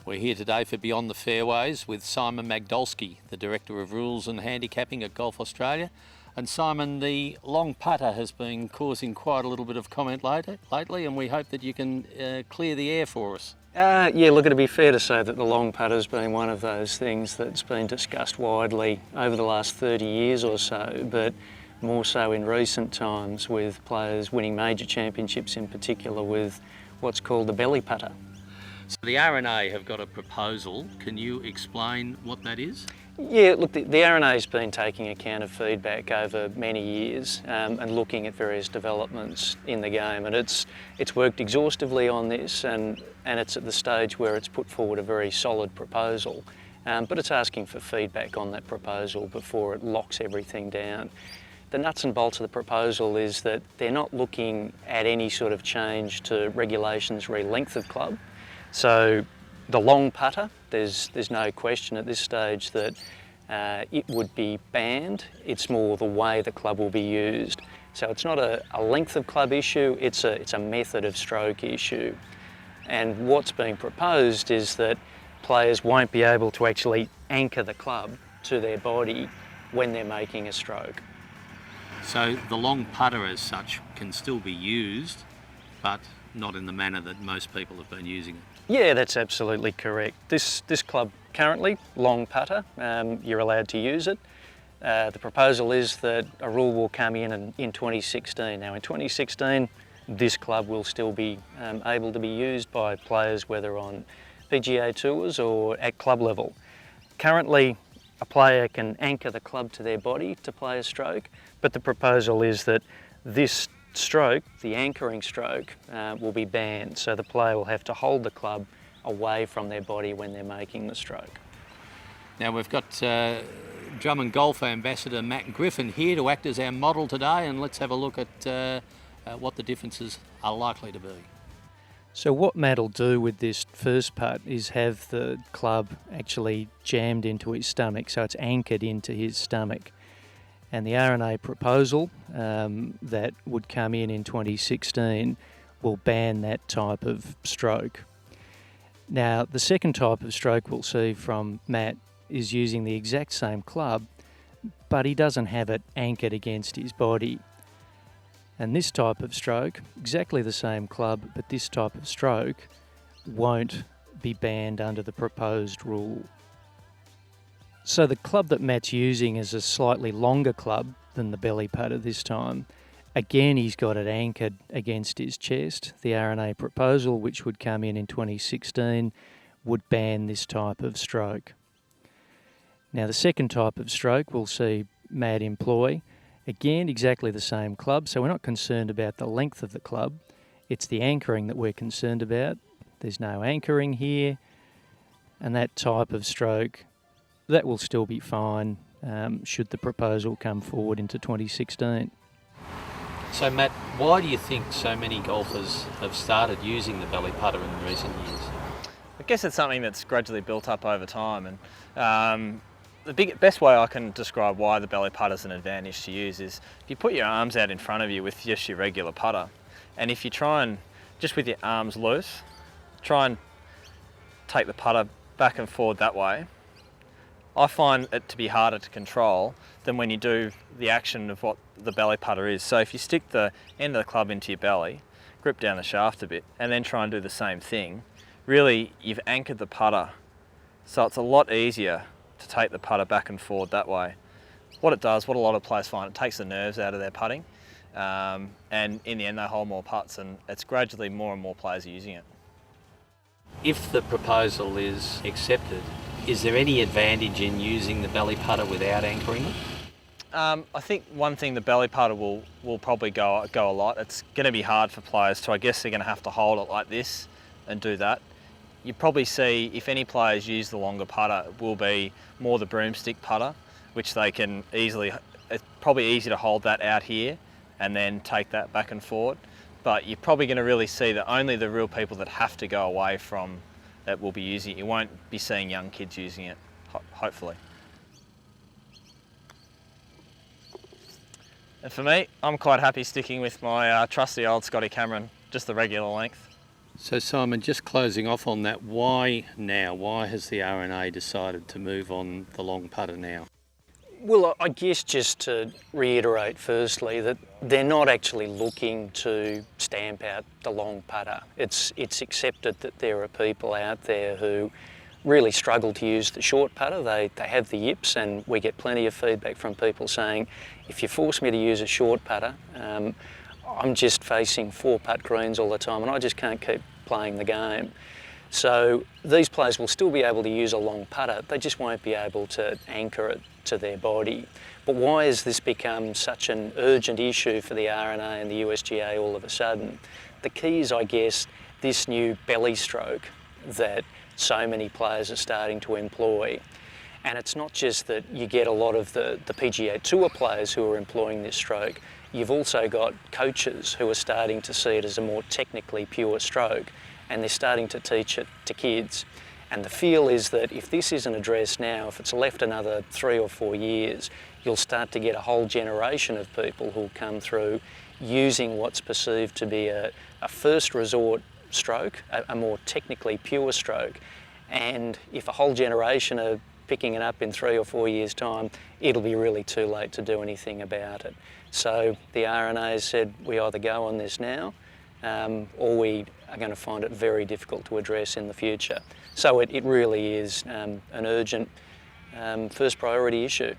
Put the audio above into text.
We're here today for Beyond the Fairways with Simon Majdulski, the Director of Rules and Handicapping at Golf Australia. And Simon, the long putter has been causing quite a little bit of comment lately, and we hope that you can clear the air for us. Yeah, look, it'd be fair to say that the long putter's been one of those things that's been discussed widely over the last 30 years or so, but more so in recent times with players winning major championships, in particular with what's called the belly putter. So the RNA have got a proposal. Can you explain what that is? Yeah, look, the RNA's been taking account of feedback over many years and looking at various developments in the game, and it's worked exhaustively on this, and it's at the stage where it's put forward a very solid proposal, but it's asking for feedback on that proposal before it locks everything down. The nuts and bolts of the proposal is that they're not looking at any sort of change to regulations re length of club. So the long putter, there's no question at this stage that it would be banned. It's more the way the club will be used. So it's not a length of club issue, it's a method of stroke issue. And what's being proposed is that players won't be able to actually anchor the club to their body when they're making a stroke. So the long putter as such can still be used, but not in the manner that most people have been using it. Yeah, that's absolutely correct. This club currently, long putter, you're allowed to use it. The proposal is that a rule will come in 2016. Now in 2016, this club will still be able to be used by players whether on PGA tours or at club level. Currently, a player can anchor the club to their body to play a stroke, but the proposal is that this stroke, the anchoring stroke, will be banned, so the player will have to hold the club away from their body when they're making the stroke. Now we've got Drummond Golf Ambassador Matt Griffin here to act as our model today, and let's have a look at what the differences are likely to be. So what Matt will do with this first putt is have the club actually jammed into his stomach, so it's anchored into his stomach. And the RNA proposal that would come in 2016 will ban that type of stroke. Now, the second type of stroke we'll see from Matt is using the exact same club, but he doesn't have it anchored against his body. And this type of stroke, exactly the same club, but this type of stroke won't be banned under the proposed rule. So the club that Matt's using is a slightly longer club than the belly putter this time. Again, he's got it anchored against his chest. The RNA proposal, which would come in 2016, would ban this type of stroke. Now the second type of stroke we'll see Matt employ, again exactly the same club, so we're not concerned about the length of the club, it's the anchoring that we're concerned about. There's no anchoring here, and that type of stroke, that will still be fine should the proposal come forward into 2016. So Matt, why do you think so many golfers have started using the belly putter in recent years? I guess it's something that's gradually built up over time, and the best way I can describe why the belly putter is an advantage to use is if you put your arms out in front of you with just your regular putter, and if you try and, just with your arms loose, try and take the putter back and forward that way, I find it to be harder to control than when you do the action of what the belly putter is. So if you stick the end of the club into your belly, grip down the shaft a bit, and then try and do the same thing, really you've anchored the putter. So it's a lot easier to take the putter back and forward that way. What it does, what a lot of players find, it takes the nerves out of their putting, and in the end they hold more putts, and it's gradually more and more players are using it. If the proposal is accepted, is there any advantage in using the belly putter without anchoring it? I think one thing the belly putter will probably go a lot. It's going to be hard for players to, I guess they're going to have to hold it like this and do that. You probably see, if any players use the longer putter, it will be more the broomstick putter, which they can easily, it's probably easy to hold that out here and then take that back and forward. But you're probably going to really see that only the real people that have to go away from that will be using it. You won't be seeing young kids using it, hopefully. And for me, I'm quite happy sticking with my trusty old Scotty Cameron, just the regular length. So Simon, just closing off on that, why now? Why has the RNA decided to move on the long putter now? Well, I guess just to reiterate firstly that they're not actually looking to stamp out the long putter. It's accepted that there are people out there who really struggle to use the short putter. They have the yips, and we get plenty of feedback from people saying, if you force me to use a short putter, I'm just facing 4-putt greens all the time and I just can't keep playing the game. So these players will still be able to use a long putter, they just won't be able to anchor it to their body. But why has this become such an urgent issue for the RNA and the USGA all of a sudden? The key is, I guess, this new belly stroke that so many players are starting to employ. And it's not just that you get a lot of the PGA Tour players who are employing this stroke, you've also got coaches who are starting to see it as a more technically pure stroke, and they're starting to teach it to kids. And the feel is that if this isn't addressed now, if it's left another 3 or 4 years, you'll start to get a whole generation of people who'll come through using what's perceived to be a first resort stroke, a more technically pure stroke. And if a whole generation are picking it up in 3 or 4 years' time, it'll be really too late to do anything about it. So the RNA has said we either go on this now, or we are going to find it very difficult to address in the future. So it really is an urgent first priority issue.